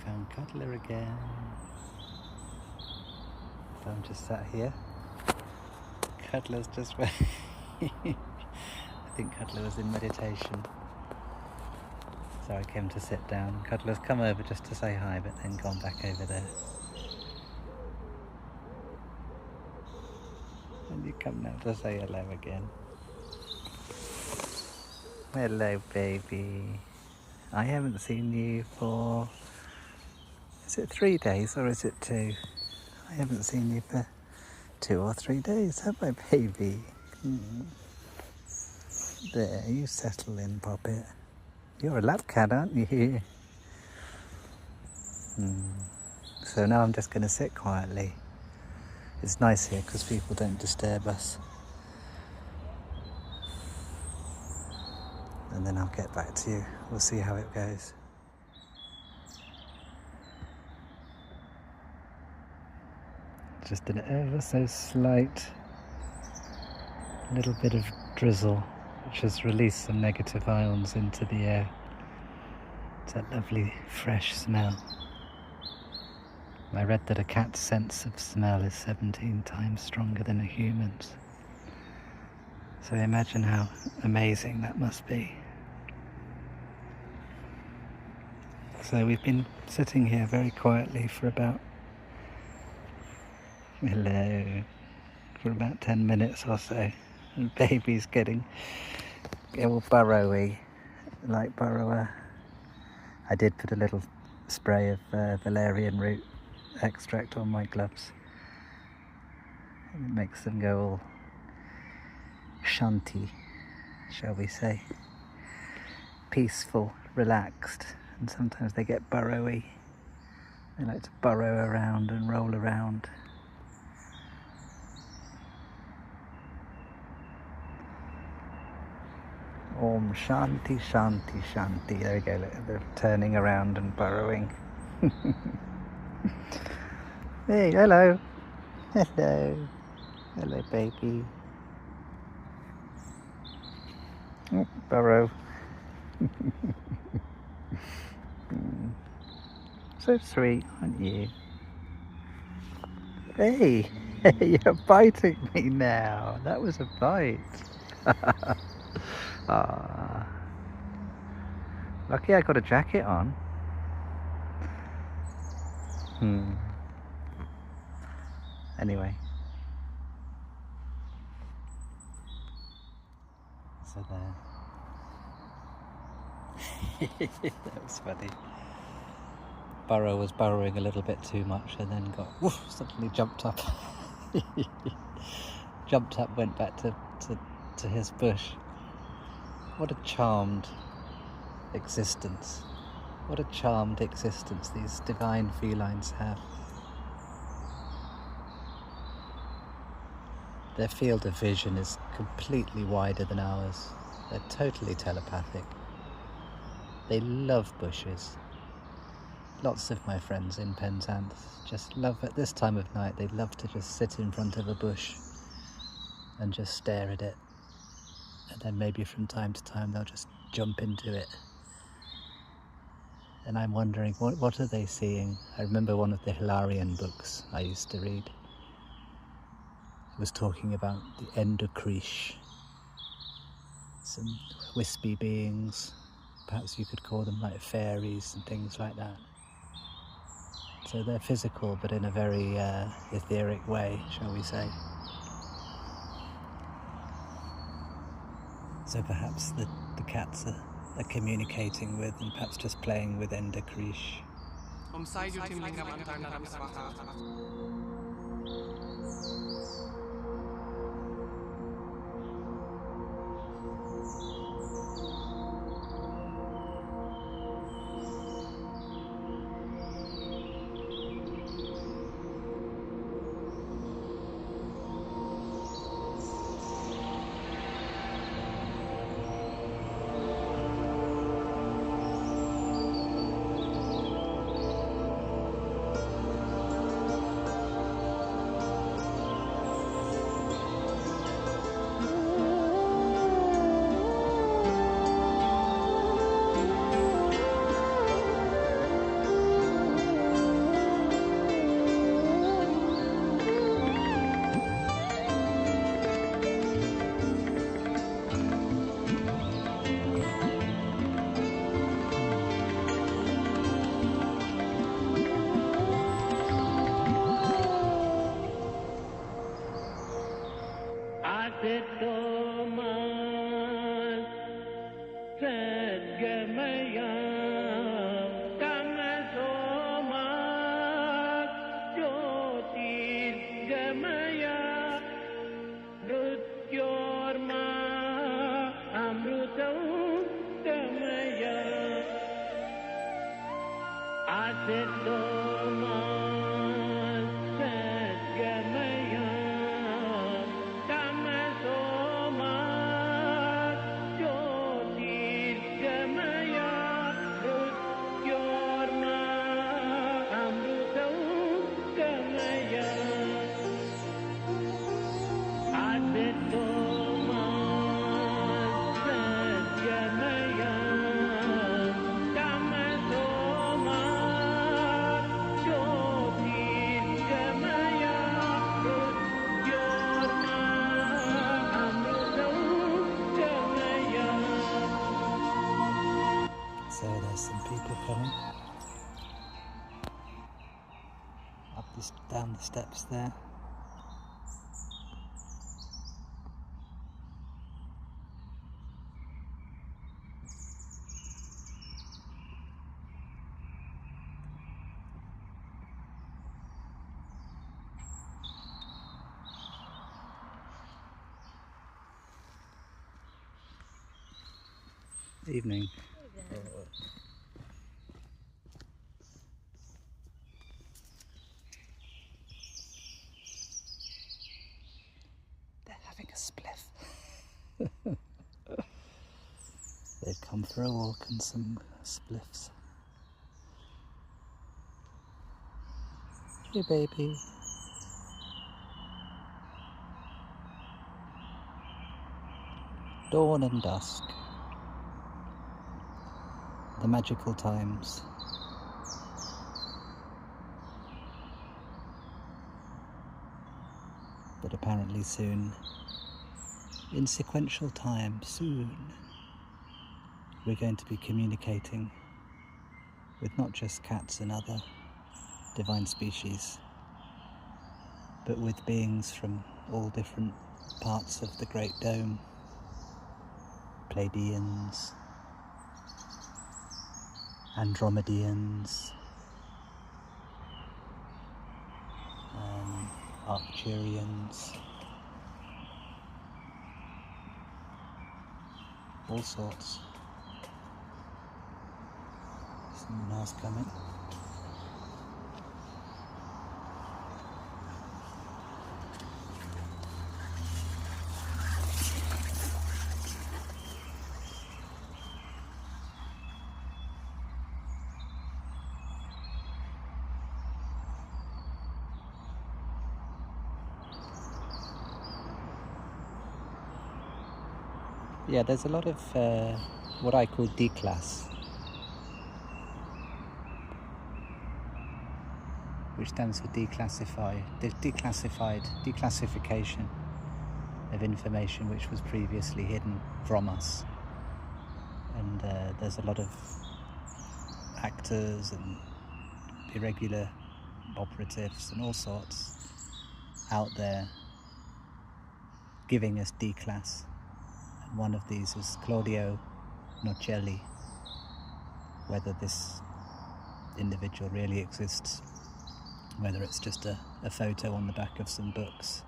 found Cuddler again. So I'm just sat here. Cuddler's just I think Cuddler was in meditation. So I came to sit down. Cuddler's come over just to say hi, but then gone back over there. And you come now to say hello again. Hello, baby. I haven't seen you for... Is it 3 days or is it 2? I haven't seen you for 2 or 3 days, have I, baby? There, you settle in, Poppet. You're a lap cat, aren't you? So now I'm just going to sit quietly. It's nice here because people don't disturb us. And then I'll get back to you. We'll see how it goes. Just an ever so slight little bit of drizzle, which has released some negative ions into the air. It's that lovely fresh smell. I read that a cat's sense of smell is 17 times stronger than a human's. So imagine how amazing that must be. So we've been sitting here very quietly for about... Hello. For about 10 minutes or so. And baby's getting all burrowy, like burrower. I did put a little spray of valerian root extract on my gloves. And it makes them go all shanty, shall we say. Peaceful, relaxed, and sometimes they get burrowy. They like to burrow around and roll around. Om Shanti Shanti Shanti. There we go, look, they're turning around and burrowing. Hey, hello. Hello. Hello, baby. Oh, burrow. So sweet, aren't you? Hey, you're biting me now. That was a bite. Ah, lucky I got a jacket on. Anyway. So there. That was funny. Burrow was burrowing a little bit too much and then got suddenly jumped up. Jumped up, went back to his bush. What a charmed existence. What a charmed existence these divine felines have. Their field of vision is completely wider than ours. They're totally telepathic. They love bushes. Lots of my friends in Penzance just love, at this time of night, they love to just sit in front of a bush and just stare at it. And then maybe from time to time they'll just jump into it. And I'm wondering, what are they seeing? I remember one of the Hilarion books I used to read. It was talking about the Endocreesh, some wispy beings, perhaps you could call them like fairies and things like that. So they're physical, but in a very etheric way, shall we say. So perhaps the cats are communicating with and perhaps just playing with Endocreesh. So there's some people coming up down the steps there. Evening. They're having a spliff. They've come for a walk and some spliffs. Hey baby. Dawn and dusk. The magical times. But apparently soon, in sequential time, soon, we're going to be communicating with not just cats and other divine species, but with beings from all different parts of the Great Dome. Pleiadians, Andromedians, Arcturians, all sorts. Someone else coming. Yeah, there's a lot of what I call declass, which stands for declassification of information which was previously hidden from us. And there's a lot of actors and irregular operatives and all sorts out there giving us declass. One of these is Claudio Nocelli. Whether this individual really exists, whether it's just a photo on the back of some books,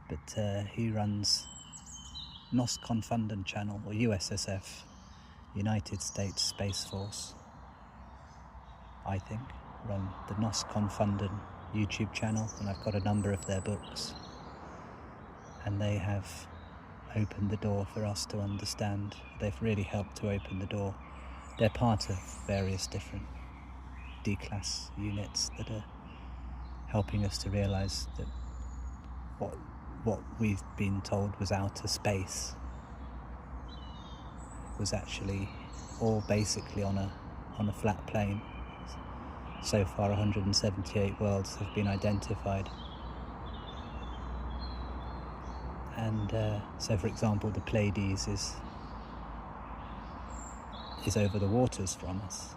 but he runs Nos Confunden channel, or USSF, United States Space Force, I think, run the Nos Confunden YouTube channel, and I've got a number of their books, and they have opened the door for us to understand. They've really helped to open the door. They're part of various different D-class units that are helping us to realise that what we've been told was outer space was actually all basically on a flat plane. So far 178 worlds have been identified. And so, for example, the Pleiades is over the waters from us.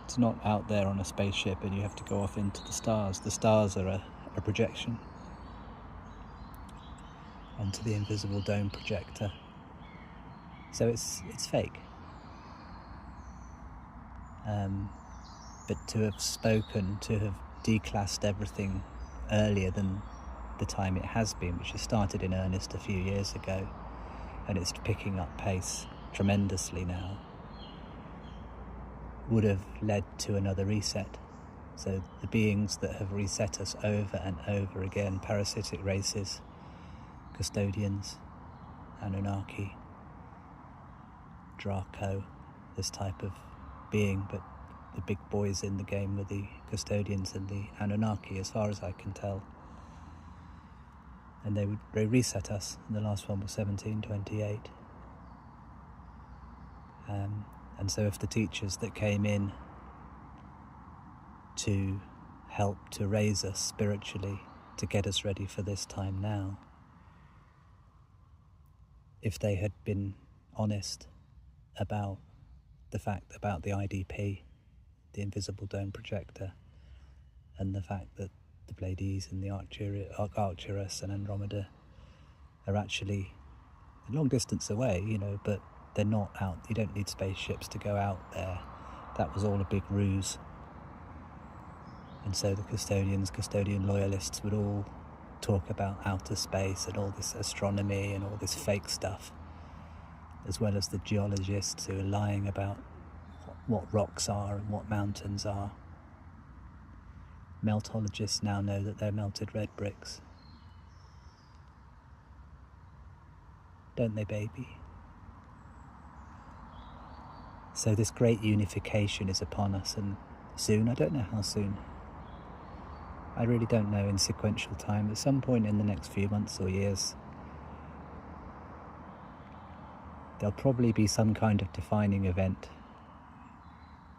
It's not out there on a spaceship and you have to go off into the stars. The stars are a projection onto the invisible dome projector. So it's fake. But to have spoken, to have declassed everything earlier than the time it has been, which has started in earnest a few years ago, and it's picking up pace tremendously now. would have led to another reset. So the beings that have reset us over and over again, parasitic races, custodians, Anunnaki, Draco, this type of being, but the big boys in the game were the custodians and the Anunnaki, as far as I can tell. And they reset us, and the last one was 1728. And so if the teachers that came in to help to raise us spiritually, to get us ready for this time now, if they had been honest about the fact about the IDP, the invisible dome projector, and the fact that the Pleiades and the Arcturus and Andromeda are actually a long distance away, but they're not out. You don't need spaceships to go out there. That was all a big ruse. And so the custodian loyalists would all talk about outer space and all this astronomy and all this fake stuff, as well as the geologists who are lying about what rocks are and what mountains are. Meltologists now know that they're melted red bricks. Don't they, baby? So this great unification is upon us, and soon, I don't know how soon. I really don't know, in sequential time. At some point in the next few months or years, there'll probably be some kind of defining event,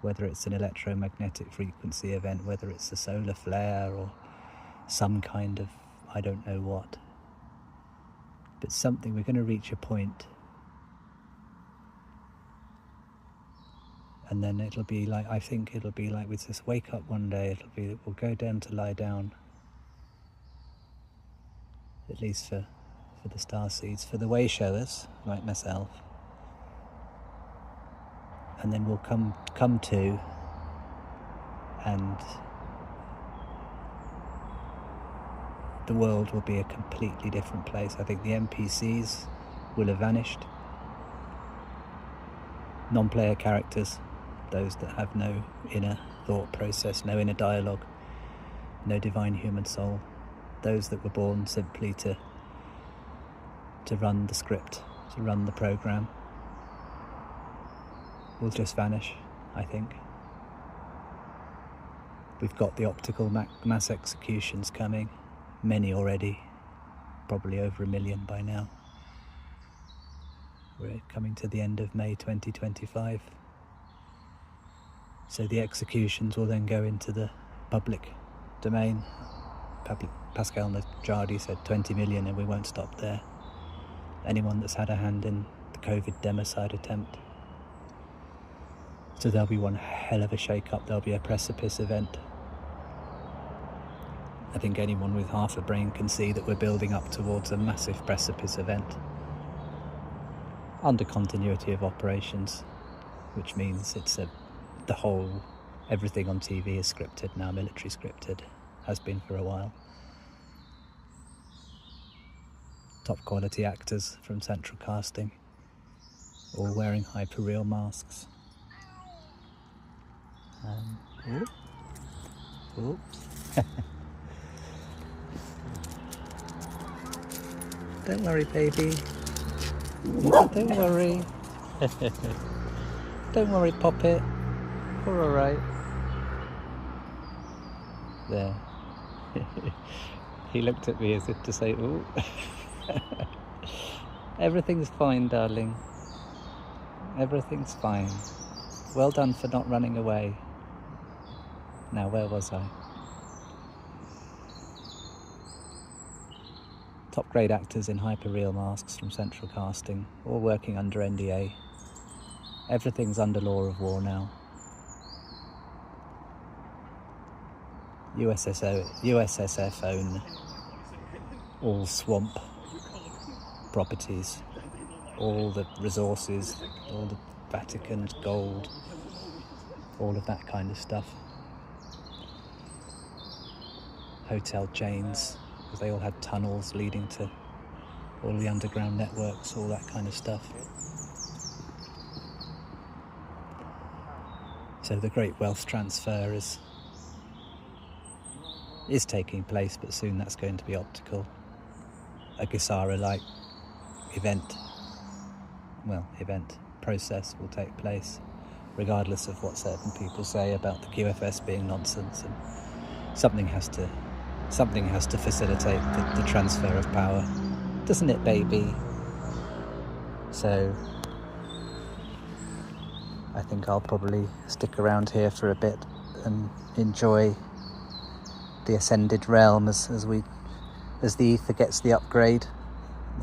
whether it's an electromagnetic frequency event, whether it's a solar flare or some kind of, I don't know what. But something, we're going to reach a point, and then it'll be like, I think it'll be like we just wake up one day, we'll go down to lie down, at least for the starseeds, for the way showers, like myself. And then we'll come to, and the world will be a completely different place. I think the NPCs will have vanished. Non-player characters, those that have no inner thought process, no inner dialogue, no divine human soul, those that were born simply to run the script, to run the program, will just vanish, I think. We've got the optical mass executions coming, many already, probably over 1 million by now. We're coming to the end of May 2025. So the executions will then go into the public domain. Pascal Najjardi said 20 million, and we won't stop there. Anyone that's had a hand in the COVID democide attempt. So there'll be one hell of a shake-up. There'll be a precipice event. I think anyone with half a brain can see that we're building up towards a massive precipice event under continuity of operations, which means everything on TV is scripted now, military scripted, has been for a while. Top quality actors from central casting, all wearing hyperreal masks. Don't worry, baby. Don't worry. Don't worry, Poppet. We're all right. There. He looked at me as if to say, ooh. Everything's fine, darling. Everything's fine. Well done for not running away. Now, where was I? Top grade actors in hyperreal masks from central casting, all working under NDA. Everything's under law of war now. USSF own all swamp properties, all the resources, all the Vatican's gold, all of that kind of stuff. Hotel chains, because they all had tunnels leading to all the underground networks, all that kind of stuff. So the great wealth transfer is taking place, but soon that's going to be optical. A Gesara-like event process will take place, regardless of what certain people say about the QFS being nonsense, and something has to facilitate the transfer of power, doesn't it, baby? So I think I'll probably stick around here for a bit and enjoy the ascended realm as the ether gets the upgrade.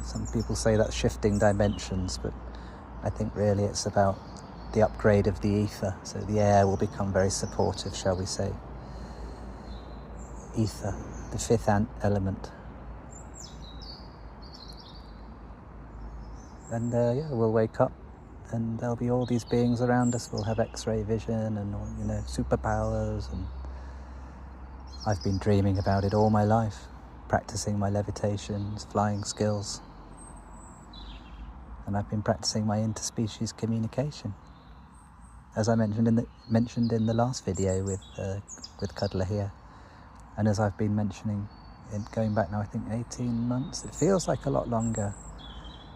Some people say that's shifting dimensions, but I think really it's about the upgrade of the ether. So the air will become very supportive, shall we say. Ether, the fifth element. And we'll wake up and there'll be all these beings around us. We'll have X-ray vision and superpowers, and I've been dreaming about it all my life, practicing my levitations, flying skills, and I've been practicing my interspecies communication, as I mentioned in the last video with Cuddler here, and as I've been mentioning, going back now I think 18 months. It feels like a lot longer,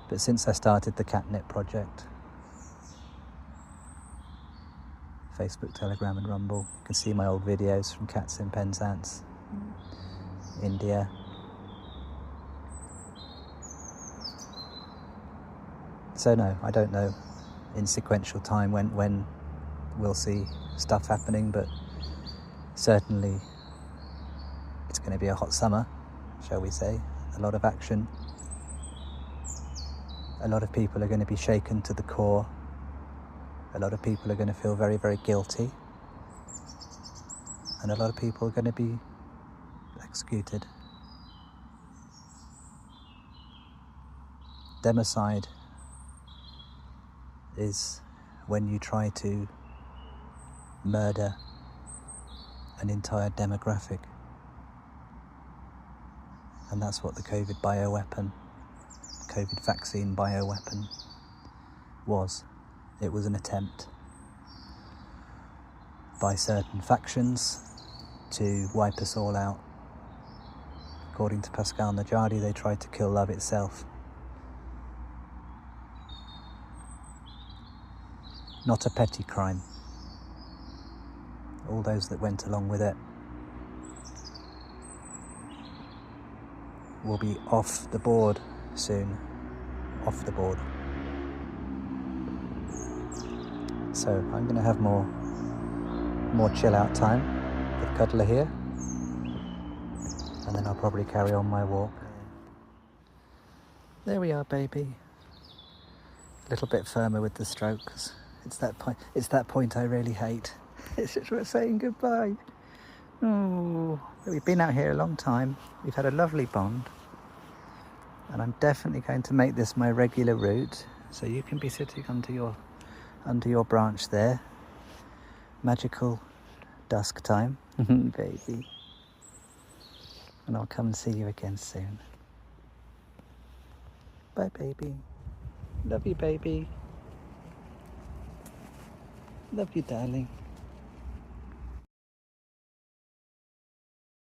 but since I started the Catnip project, Facebook, Telegram and Rumble, you can see my old videos from cats in Penzance, India. So no, I don't know in sequential time when we'll see stuff happening, but certainly it's going to be a hot summer, shall we say. A lot of action. A lot of people are going to be shaken to the core. A lot of people are going to feel very, very guilty. And a lot of people are going to be executed. Democide is when you try to murder an entire demographic. And that's what the COVID vaccine bioweapon was. It was an attempt by certain factions to wipe us all out. According to Pascal Najadi, they tried to kill love itself. Not a petty crime. All those that went along with it will be off the board soon. Off the board. So I'm going to have more chill out time with Cuddler here, and then I'll probably carry on my walk. There we are, baby. A little bit firmer with the strokes. It's that point I really hate. It's just we're saying goodbye. Oh, we've been out here a long time. We've had a lovely bond, and I'm definitely going to make this my regular route, so you can be sitting under your branch there. Magical dusk time, baby. And I'll come and see you again soon. Bye, baby. Love you, baby. Love you, darling.